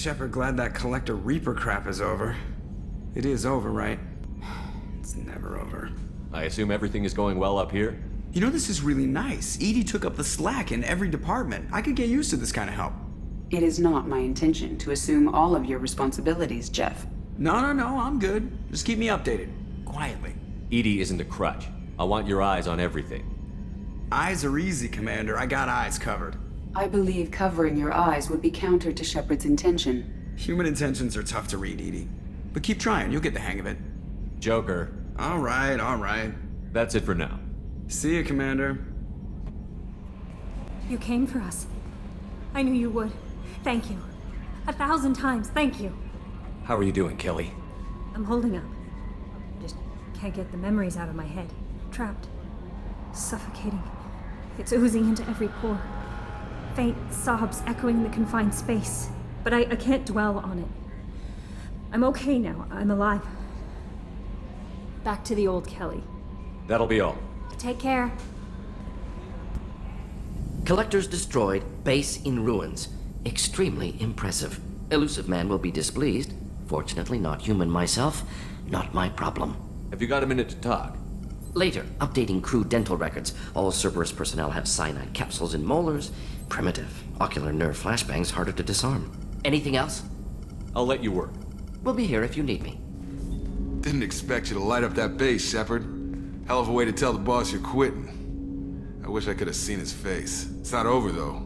Shepard glad that Collector Reaper crap is over. It is over, right? It's never over. I assume everything is going well up here? You know, this is really nice. EDI took up the slack in every department. I could get used to this kind of help. It is not my intention to assume all of your responsibilities, Jeff. No, I'm good. Just keep me updated. Quietly. EDI isn't a crutch. I want your eyes on everything. Eyes are easy, Commander. I got eyes covered. I believe covering your eyes would be counter to Shepard's intention. Human intentions are tough to read, EDI. But keep trying, you'll get the hang of it. Joker. All right. That's it for now. See you, Commander. You came for us. I knew you would. Thank you. 1,000 times, thank you. How are you doing, Kelly? I'm holding up. Just can't get the memories out of my head. Trapped. Suffocating. It's oozing into every pore. Faint sobs echoing the confined space. But I can't dwell on it. I'm okay now. I'm alive. Back to the old Kelly. That'll be all. Take care. Collectors destroyed, base in ruins. Extremely impressive. Elusive man will be displeased. Fortunately, not human myself. Not my problem. Have you got a minute to talk? Later, updating crew dental records. All Cerberus personnel have cyanide capsules in molars. Primitive. Ocular nerve flashbangs harder to disarm. Anything else? I'll let you work. We'll be here if you need me. Didn't expect you to light up that base, Shepard. Hell of a way to tell the boss you're quitting. I wish I could have seen his face. It's not over, though.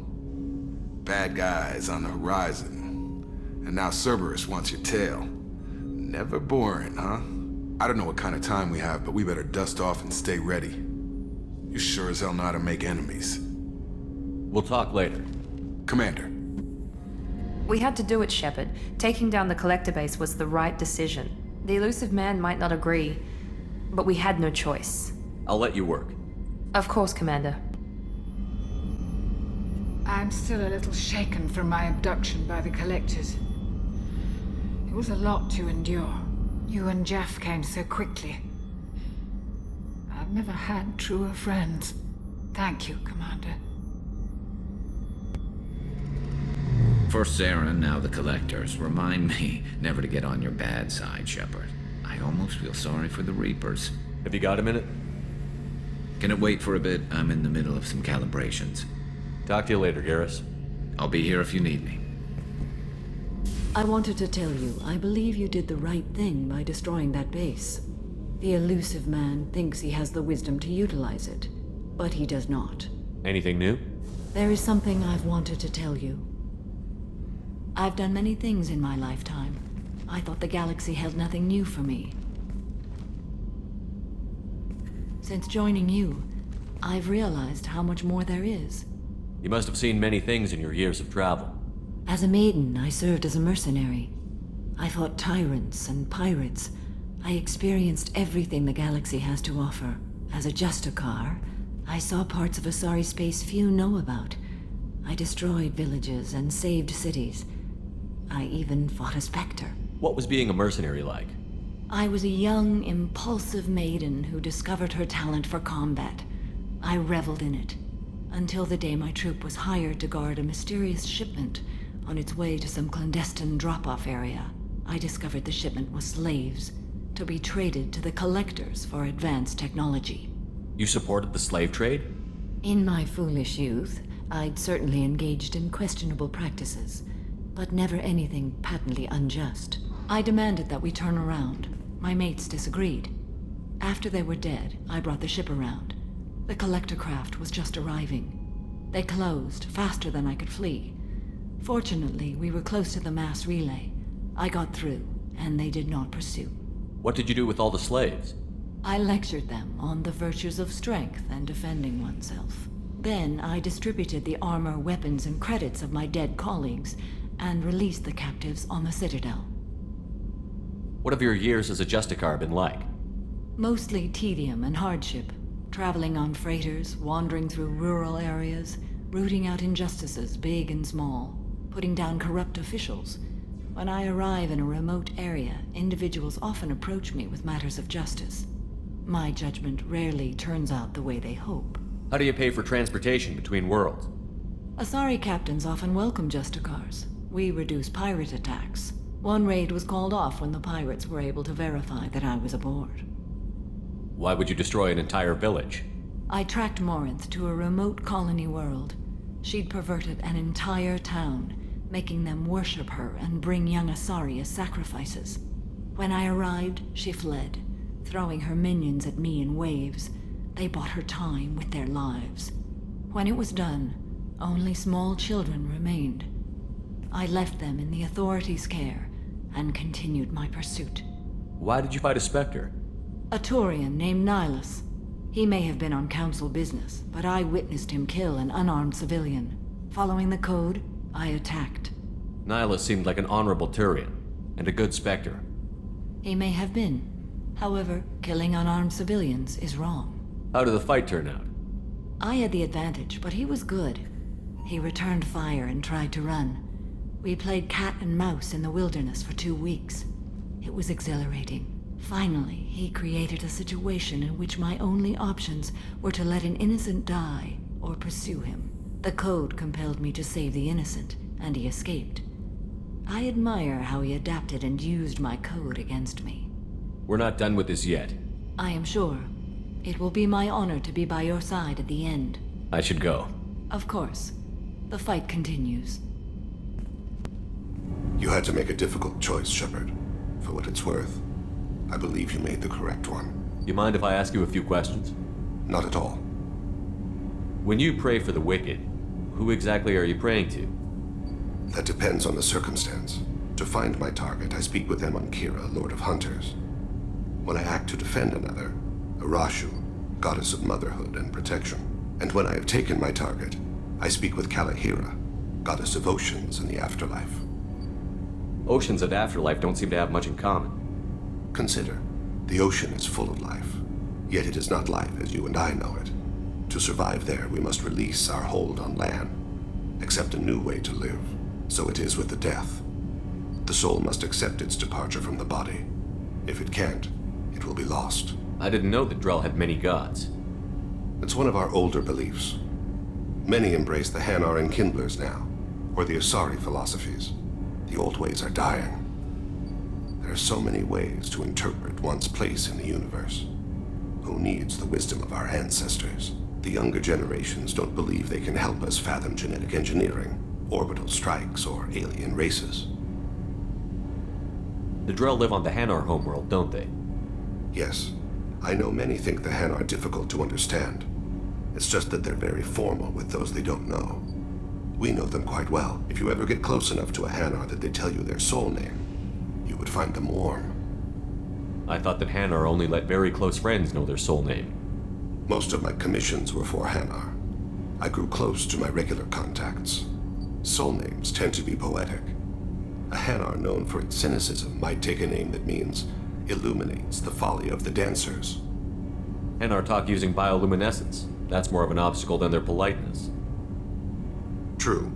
Bad guys on the horizon. And now Cerberus wants your tail. Never boring, huh? I don't know what kind of time we have, but we better dust off and stay ready. You sure as hell know how to make enemies. We'll talk later. Commander. We had to do it, Shepard. Taking down the Collector base was the right decision. The Elusive Man might not agree, but we had no choice. I'll let you work. Of course, Commander. I'm still a little shaken from my abduction by the Collectors. It was a lot to endure. You and Jeff came so quickly. I've never had truer friends. Thank you, Commander. First Saren, now the Collectors. Remind me never to get on your bad side, Shepard. I almost feel sorry for the Reapers. Have you got a minute? Can it wait for a bit? I'm in the middle of some calibrations. Talk to you later, Garrus. I'll be here if you need me. I wanted to tell you, I believe you did the right thing by destroying that base. The Elusive Man thinks he has the wisdom to utilize it, but he does not. Anything new? There is something I've wanted to tell you. I've done many things in my lifetime. I thought the galaxy held nothing new for me. Since joining you, I've realized how much more there is. You must have seen many things in your years of travel. As a maiden, I served as a mercenary. I fought tyrants and pirates. I experienced everything the galaxy has to offer. As a Justicar, I saw parts of Asari space few know about. I destroyed villages and saved cities. I even fought a Spectre. What was being a mercenary like? I was a young, impulsive maiden who discovered her talent for combat. I reveled in it, until the day my troop was hired to guard a mysterious shipment on its way to some clandestine drop-off area. I discovered the shipment was slaves, to be traded to the Collectors for advanced technology. You supported the slave trade? In my foolish youth, I'd certainly engaged in questionable practices, but never anything patently unjust. I demanded that we turn around. My mates disagreed. After they were dead, I brought the ship around. The Collector craft was just arriving. They closed faster than I could flee. Fortunately, we were close to the mass relay. I got through, and they did not pursue. What did you do with all the slaves? I lectured them on the virtues of strength and defending oneself. Then I distributed the armor, weapons, and credits of my dead colleagues, and released the captives on the Citadel. What have your years as a Justicar been like? Mostly tedium and hardship. Traveling on freighters, wandering through rural areas, rooting out injustices big and small, putting down corrupt officials. When I arrive in a remote area, individuals often approach me with matters of justice. My judgment rarely turns out the way they hope. How do you pay for transportation between worlds? Asari captains often welcome Justicars. We reduce pirate attacks. One raid was called off when the pirates were able to verify that I was aboard. Why would you destroy an entire village? I tracked Morinth to a remote colony world. She'd perverted an entire town, making them worship her and bring young Asari as sacrifices. When I arrived, she fled, throwing her minions at me in waves. They bought her time with their lives. When it was done, only small children remained. I left them in the authorities' care and continued my pursuit. Why did you fight a Spectre? A Turian named Nihilus. He may have been on council business, but I witnessed him kill an unarmed civilian. Following the code, I attacked. Nihilus seemed like an honorable Turian, and a good Spectre. He may have been. However, killing unarmed civilians is wrong. How did the fight turn out? I had the advantage, but he was good. He returned fire and tried to run. We played cat and mouse in the wilderness for 2 weeks. It was exhilarating. Finally, he created a situation in which my only options were to let an innocent die or pursue him. The code compelled me to save the innocent, and he escaped. I admire how he adapted and used my code against me. We're not done with this yet. I am sure. It will be my honor to be by your side at the end. I should go. Of course. The fight continues. You had to make a difficult choice, Shepard. For what it's worth, I believe you made the correct one. You mind if I ask you a few questions? Not at all. When you pray for the wicked, who exactly are you praying to? That depends on the circumstance. To find my target, I speak with them on Kira, Lord of Hunters. When I act to defend another, Arashu, goddess of motherhood and protection. And when I have taken my target, I speak with Kalahira, goddess of oceans and the afterlife. Oceans and afterlife don't seem to have much in common. Consider, the ocean is full of life, yet it is not life as you and I know it. To survive there, we must release our hold on land, accept a new way to live. So it is with the death. The soul must accept its departure from the body. If it can't, it will be lost. I didn't know that Drell had many gods. It's one of our older beliefs. Many embrace the Hanar and Kindlers now, or the Asari philosophies. The old ways are dying. There are so many ways to interpret one's place in the universe. Who needs the wisdom of our ancestors? The younger generations don't believe they can help us fathom genetic engineering, orbital strikes, or alien races. The Drell live on the Hanar homeworld, don't they? Yes. I know many think the Hanar are difficult to understand. It's just that they're very formal with those they don't know. We know them quite well. If you ever get close enough to a Hanar that they tell you their soul name, you would find them warm. I thought that Hanar only let very close friends know their soul name. Most of my commissions were for Hanar. I grew close to my regular contacts. Soul names tend to be poetic. A Hanar known for its cynicism might take a name that means illuminates the folly of the dancers. Hanar talk using bioluminescence. That's more of an obstacle than their politeness. True.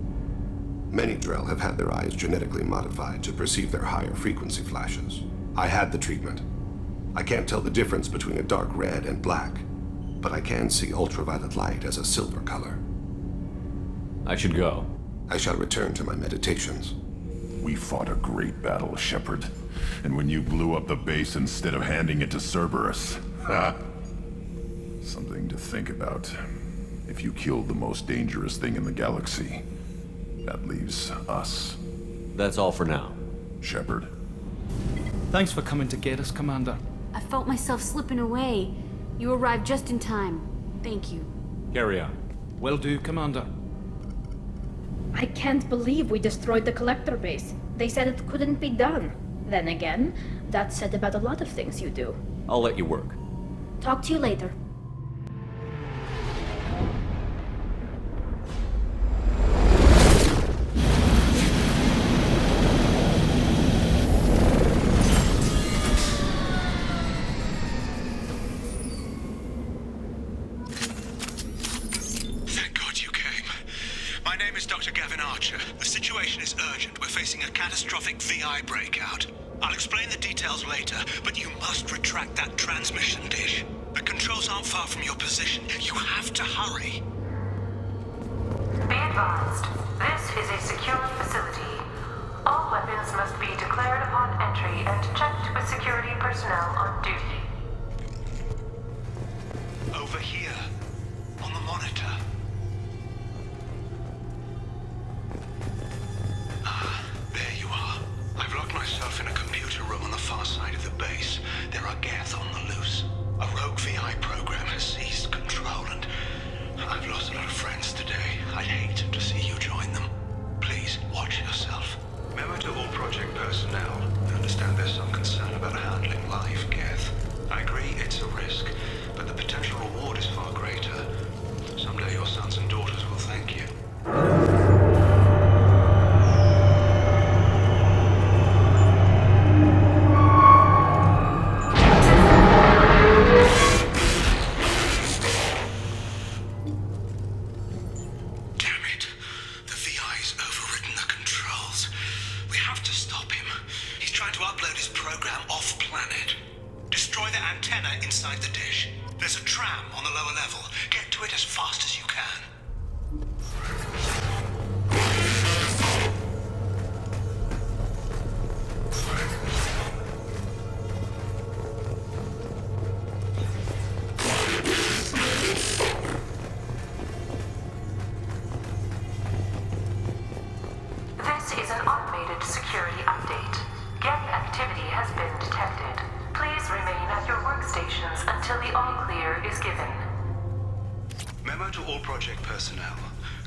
Many Drell have had their eyes genetically modified to perceive their higher frequency flashes. I had the treatment. I can't tell the difference between a dark red and black, but I can see ultraviolet light as a silver color. I should go. I shall return to my meditations. We fought a great battle, Shepard. And when you blew up the base instead of handing it to Cerberus, ha! Something to think about. If you killed the most dangerous thing in the galaxy, that leaves us. That's all for now. Shepard. Thanks for coming to get us, Commander. I felt myself slipping away. You arrived just in time. Thank you. Carry on. Will do, Commander. I can't believe we destroyed the collector base. They said it couldn't be done. Then again, that's said about a lot of things you do. I'll let you work. Talk to you later. Catastrophic VI breakout. I'll explain the details later, but you must retract that transmission dish. The controls aren't far from your position. You have to hurry. Be advised, this is a secure facility. weapons must be declared upon entry and checked with security personnel on duty. Over here, on the monitor. Ah, there you are. I've locked myself in a computer room on the far side of the base. There are Geth on the loose. A rogue VI program has seized control, and I've lost a lot of friends today. I'd hate to see you join them. Please, watch yourself. Memo to all project personnel. I understand there's some concern about handling live Geth. I agree it's a risk, but the potential reward is far greater. Someday your sons and daughters will thank you.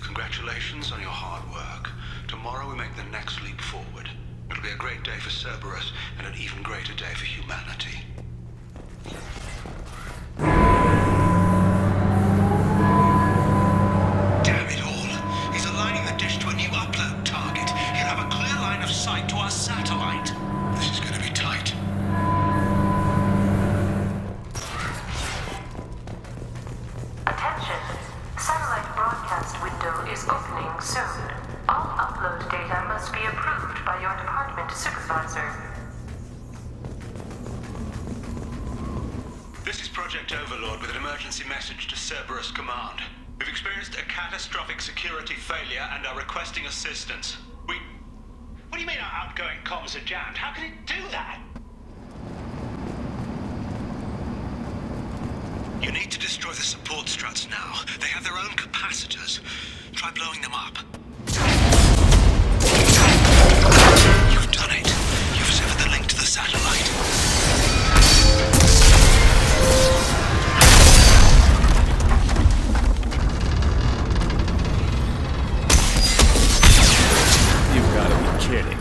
Congratulations on your hard work. Tomorrow we make the next leap forward. It'll be a great day for Cerberus, and an even greater day for humanity. Damn it all. He's aligning the dish to a new upload target. He'll have a clear line of sight to our satellite. This is going to be tight. Attention. Satellite broadcast window is opening soon. All upload data must be approved by your department supervisor. This is Project Overlord with an emergency message to Cerberus Command. We've experienced a catastrophic security failure and are requesting assistance. What do you mean our outgoing comms are jammed? How can it do that? You need to destroy the support struts now. They have their own capacitors. Try blowing them up. You've done it. You've severed the link to the satellite. You've got to be kidding.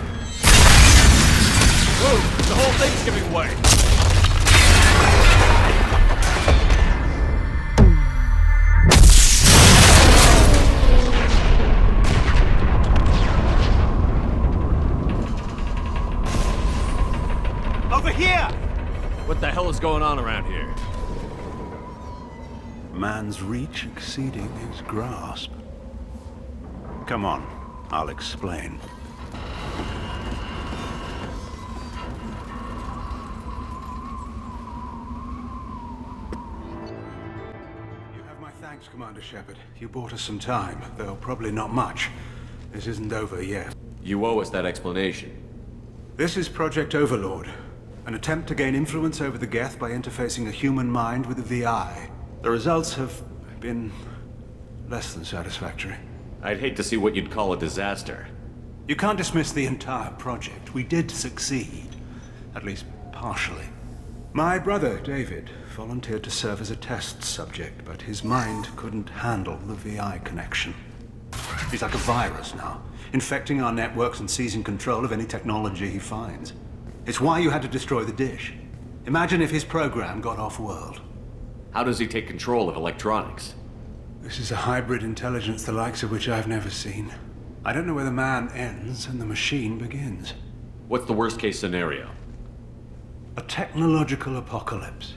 Whoa! The whole thing's giving way! Over here! What the hell is going on around here? Man's reach exceeding his grasp. Come on, I'll explain. You have my thanks, Commander Shepard. You bought us some time, though probably not much. This isn't over yet. You owe us that explanation. This is Project Overlord. An attempt to gain influence over the Geth by interfacing a human mind with a VI. The results have been less than satisfactory. I'd hate to see what you'd call a disaster. You can't dismiss the entire project. We did succeed. At least partially. My brother, David, volunteered to serve as a test subject, but his mind couldn't handle the VI connection. He's like a virus now, infecting our networks and seizing control of any technology he finds. It's why you had to destroy the dish. Imagine if his program got off-world. How does he take control of electronics? This is a hybrid intelligence the likes of which I've never seen. I don't know where the man ends and the machine begins. What's the worst-case scenario? A technological apocalypse.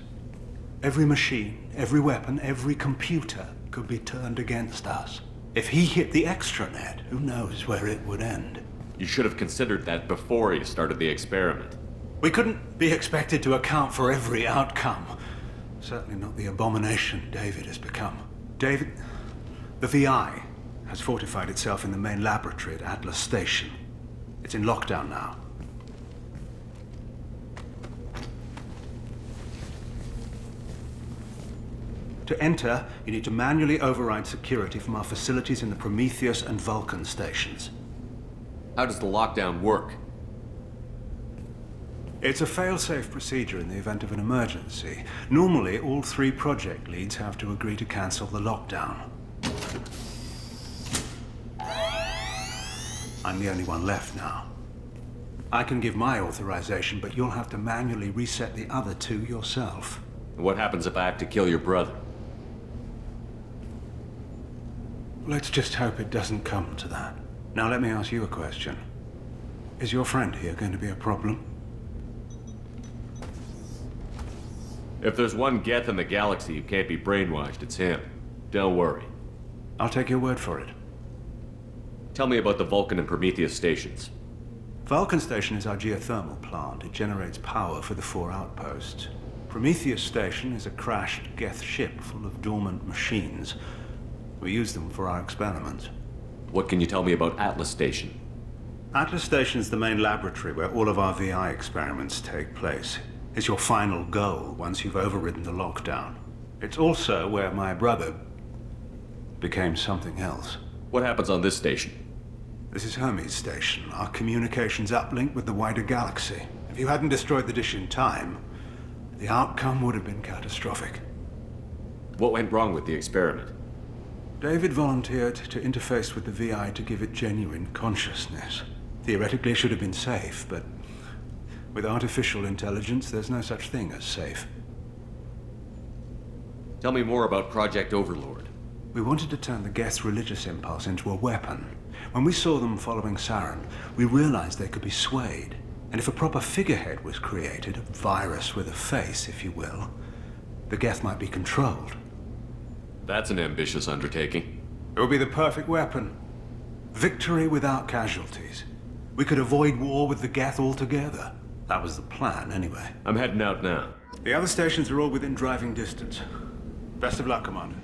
Every machine, every weapon, every computer could be turned against us. If he hit the extranet, who knows where it would end? You should have considered that before you started the experiment. We couldn't be expected to account for every outcome. Certainly not the abomination David has become. David, the VI has fortified itself in the main laboratory at Atlas Station. It's in lockdown now. To enter, you need to manually override security from our facilities in the Prometheus and Vulcan stations. How does the lockdown work? It's a fail-safe procedure in the event of an emergency. Normally, all 3 project leads have to agree to cancel the lockdown. I'm the only one left now. I can give my authorization, but you'll have to manually reset the other 2 yourself. What happens if I have to kill your brother? Let's just hope it doesn't come to that. Now let me ask you a question. Is your friend here going to be a problem? If there's one Geth in the galaxy who can't be brainwashed, it's him. Don't worry. I'll take your word for it. Tell me about the Vulcan and Prometheus stations. Vulcan Station is our geothermal plant. It generates power for the 4 outposts. Prometheus Station is a crashed Geth ship full of dormant machines. We use them for our experiments. What can you tell me about Atlas Station? Atlas Station is the main laboratory where all of our VI experiments take place. It's your final goal once you've overridden the lockdown. It's also where my brother became something else. What happens on this station? This is Hermes Station, our communications uplink with the wider galaxy. If you hadn't destroyed the dish in time, the outcome would have been catastrophic. What went wrong with the experiment? David volunteered to interface with the VI to give it genuine consciousness. Theoretically, it should have been safe, but with artificial intelligence, there's no such thing as safe. Tell me more about Project Overlord. We wanted to turn the Geth's religious impulse into a weapon. When we saw them following Saren, we realized they could be swayed. And if a proper figurehead was created, a virus with a face, if you will, the Geth might be controlled. That's an ambitious undertaking. It would be the perfect weapon. Victory without casualties. We could avoid war with the Geth altogether. That was the plan, anyway. I'm heading out now. The other stations are all within driving distance. Best of luck, Commander.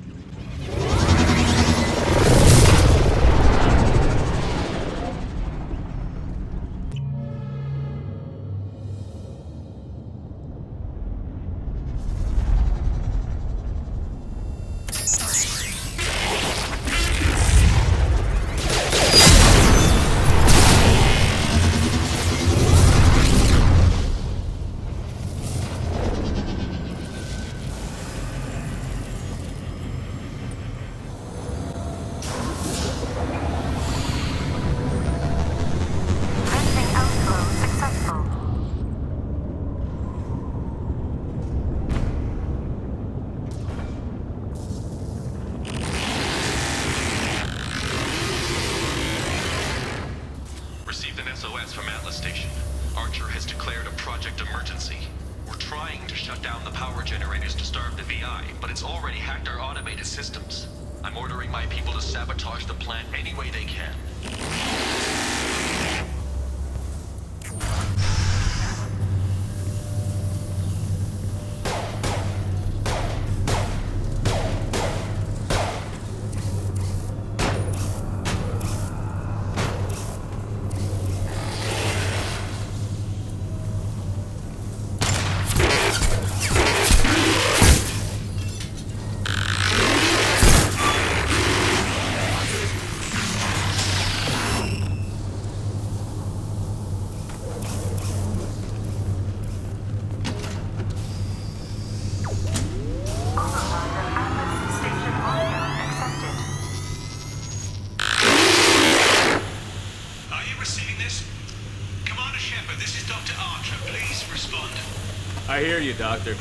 I hear you, Doctor.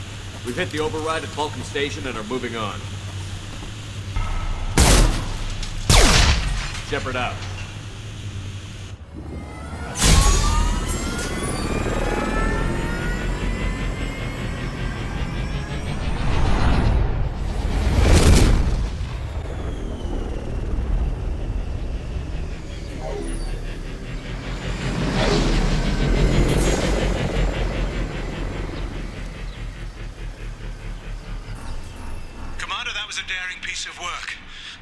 We've hit the override at Vulcan Station and are moving on. Shepard out.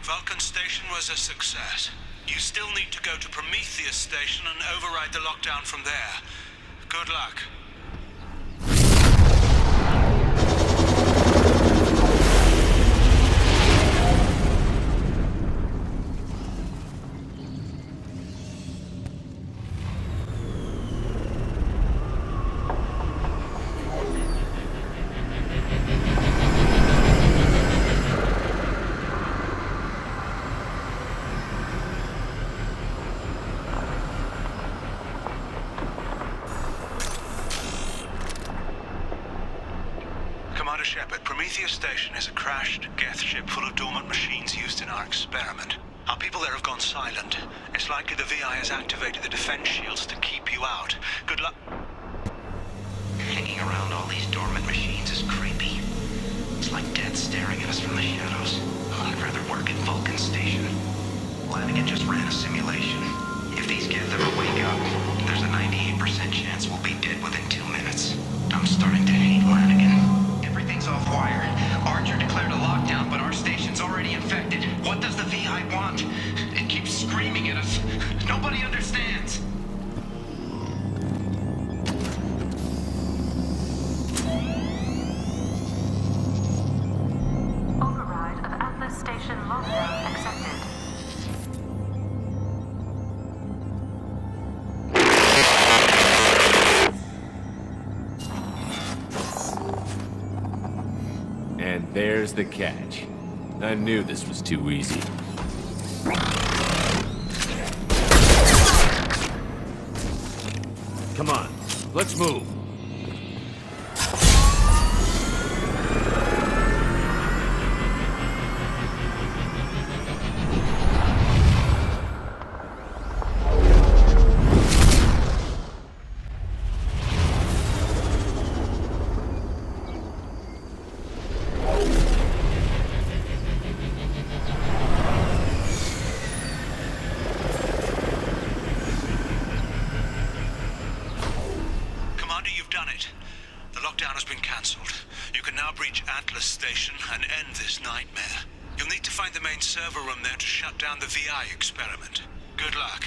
Vulcan Station was a success. You still need to go to Prometheus Station and override the lockdown from there. Good luck. Shepard, Prometheus Station is a crashed Geth ship full of dormant machines used in our experiment. Our people there have gone silent. It's likely the VI has activated the defense shields to keep you out. Good luck. Hanging around all these dormant machines is creepy. It's like death staring at us from the shadows. I'd rather work at Vulcan Station. Lanigan just ran a simulation. If these Geth ever wake up, there's a 98% chance we'll be dead within 2 minutes. I'm starting to hate Lanigan. Everything's off-wire. Archer declared a lockdown, but our station's already infected. What does the VI want? It keeps screaming at us. Nobody understands. Override of Atlas Station lockdown accepted. And there's the catch. I knew this was too easy. Come on, let's move. Server room there to shut down the VI experiment. Good luck.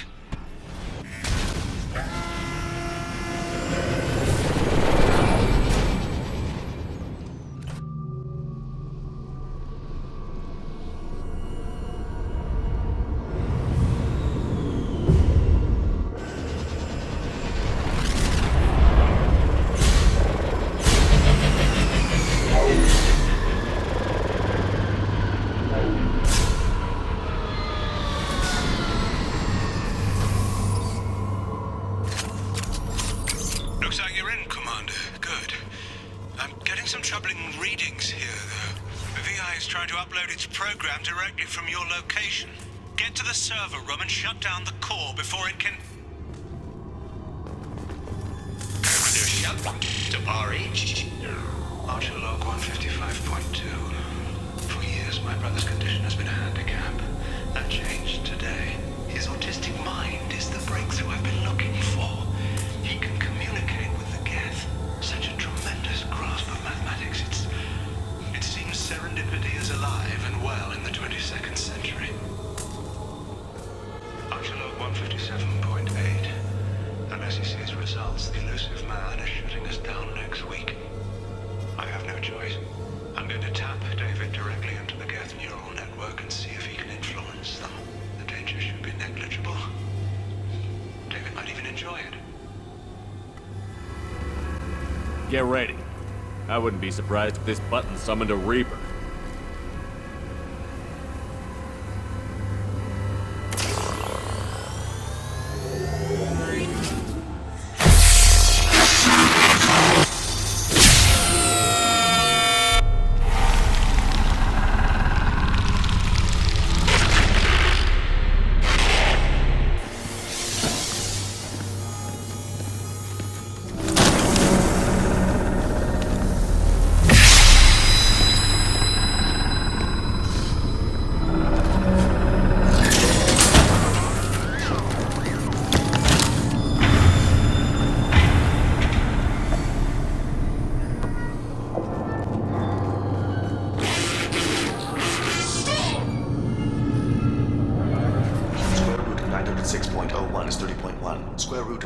Directly from your location. Get to the server room and shut down the core before it can... Archer log 155.2. For years, my brother's condition has been a handicap. That changed today. His autistic mind is the breakthrough I've been looking for. He can communicate with the Geth. Such a tremendous grasp of mathematics. It seems serendipity is alive and well in the 22nd century. Archer log 157.8. Unless he sees results, the elusive man is shutting us down next week. I have no choice. I'm going to tap David directly into the Geth neural network and see if he can influence them. The danger should be negligible. David might even enjoy it. Get ready. I wouldn't be surprised if this button summoned a Reaper.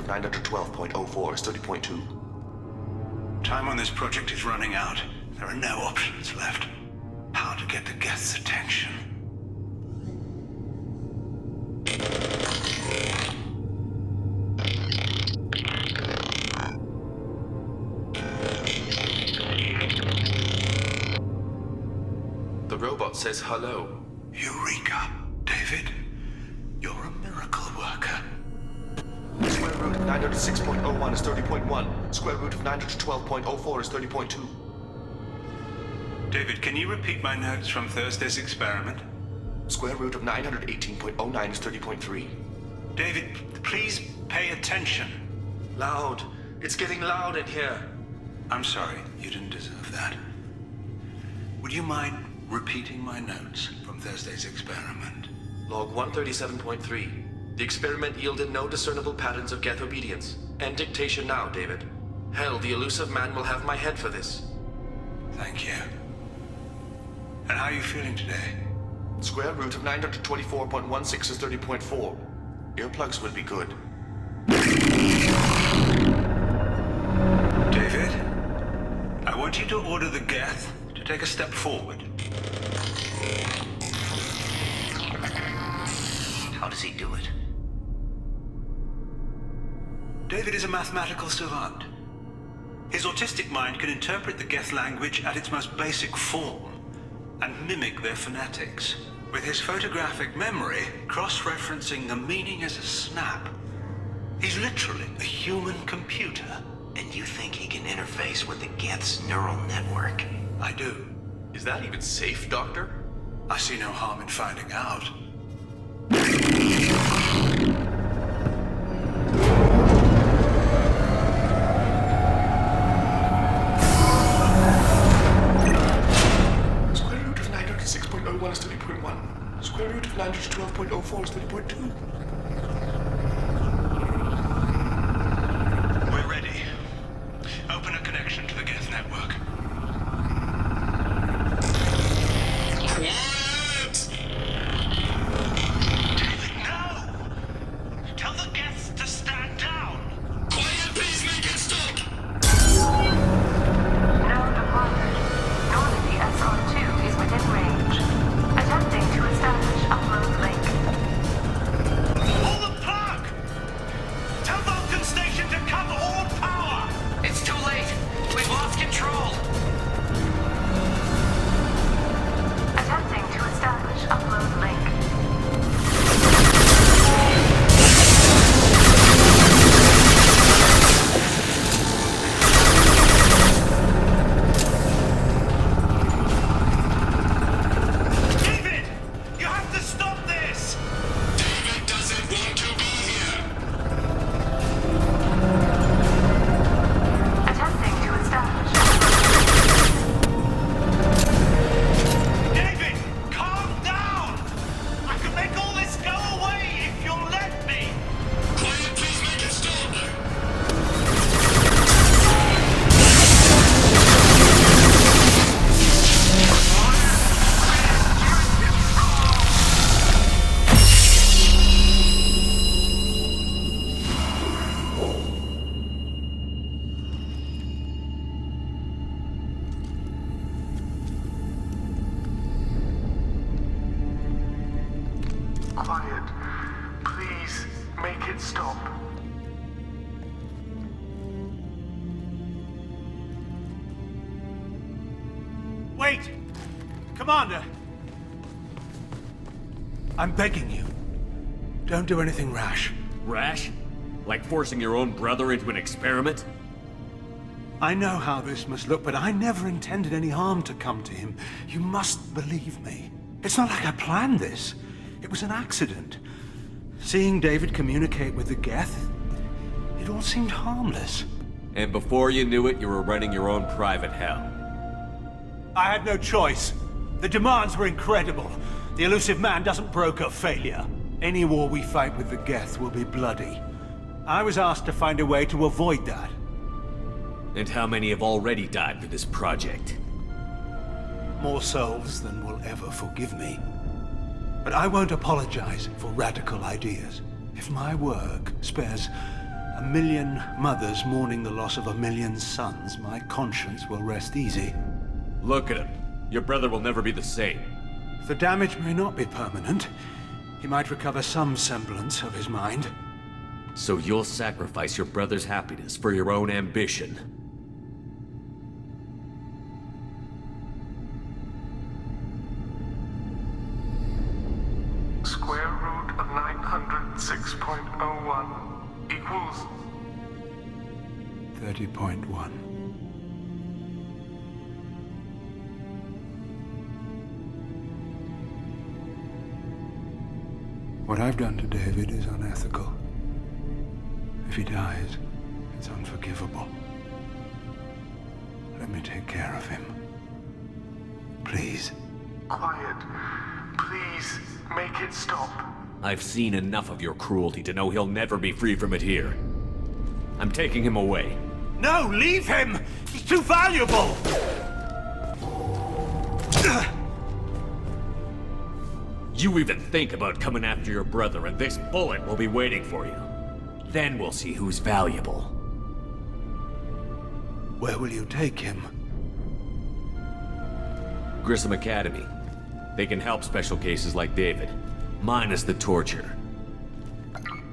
of 912.04 is 30.2. Time on this project is running out. There are no options left. How to get the Geth's attention. The robot says hello. Eureka, David. You're a miracle worker. Square root of 906.01 is 30.1. Square root of 912.04 is 30.2. David, can you repeat my notes from Thursday's experiment? Square root of 918.09 is 30.3. David, please pay attention. Loud. It's getting loud in here. I'm sorry, you didn't deserve that. Would you mind repeating my notes from Thursday's experiment? Log 137.3. The experiment yielded no discernible patterns of Geth obedience. End dictation now, David. Hell, the elusive man will have my head for this. Thank you. And how are you feeling today? Square root of 924.16 is 30.4. Earplugs would be good. David, I want you to order the Geth to take a step forward. How does he do it? David is a mathematical savant. His autistic mind can interpret the Geth language at its most basic form and mimic their phonetics. With his photographic memory, cross-referencing the meaning as a snap. He's literally a human computer. And you think he can interface with the Geth's neural network? I do. Is that even safe, Doctor? I see no harm in finding out. Square root of 906.01 is 30.1. Square root of 912.04 is 30.2. We're ready. Open a connection to the Geth network. Quiet! David, no! Tell the Geth to stand down! Quiet, please make it stop! Node acquired. Normandy SR2 is within range. Attempting to establish upload link. Pull the plug! Tell Vulcan Station to cut all power! It's too late. We've lost control. Attempting to establish upload link. David! You have to stop this! David doesn't want to be here! Attempting to establish David! Calm down! I can make all this go away if you'll let me! Quiet, please make it stop! Quiet. Please make it stop. Wait! Commander! I'm begging you. Don't do anything rash. Rash? Like forcing your own brother into an experiment? I know how this must look, but I never intended any harm to come to him. You must believe me. It's not like I planned this. It was an accident. Seeing David communicate with the Geth, it all seemed harmless. And before you knew it, you were running your own private hell. I had no choice. The demands were incredible. The elusive man doesn't broker failure. Any war we fight with the Geth will be bloody. I was asked to find a way to avoid that. And how many have already died for this project? More souls than will ever forgive me. But I won't apologize for radical ideas. If my work spares a million mothers mourning the loss of a million sons, my conscience will rest easy. Look at him. Your brother will never be the same. The damage may not be permanent. He might recover some semblance of his mind. So you'll sacrifice your brother's happiness for your own ambition. Square root of 906.01 equals 30.1. What I've done to David is unethical. If he dies, it's unforgivable. Let me take care of him. Please. quiet. Please, make it stop. I've seen enough of your cruelty to know he'll never be free from it here. I'm taking him away. No, leave him! He's too valuable! You even think about coming after your brother, and this bullet will be waiting for you. Then we'll see who's valuable. Where will you take him? Grissom Academy. They can help special cases like David, minus the torture.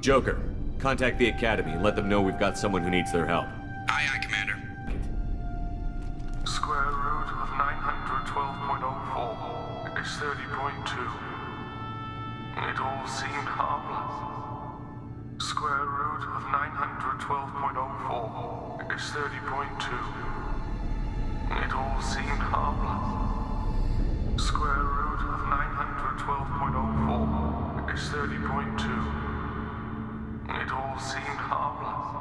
Joker, contact the Academy and let them know we've got someone who needs their help. Aye, aye, Commander. Square root of 912.04 is 30.2. It all seemed harmless. Square root of 912.04 is 30.2. It all seemed harmless. Square root of 912.04 is 30.2. It all seemed harmless.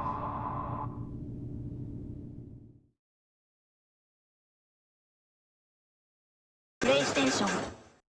PlayStation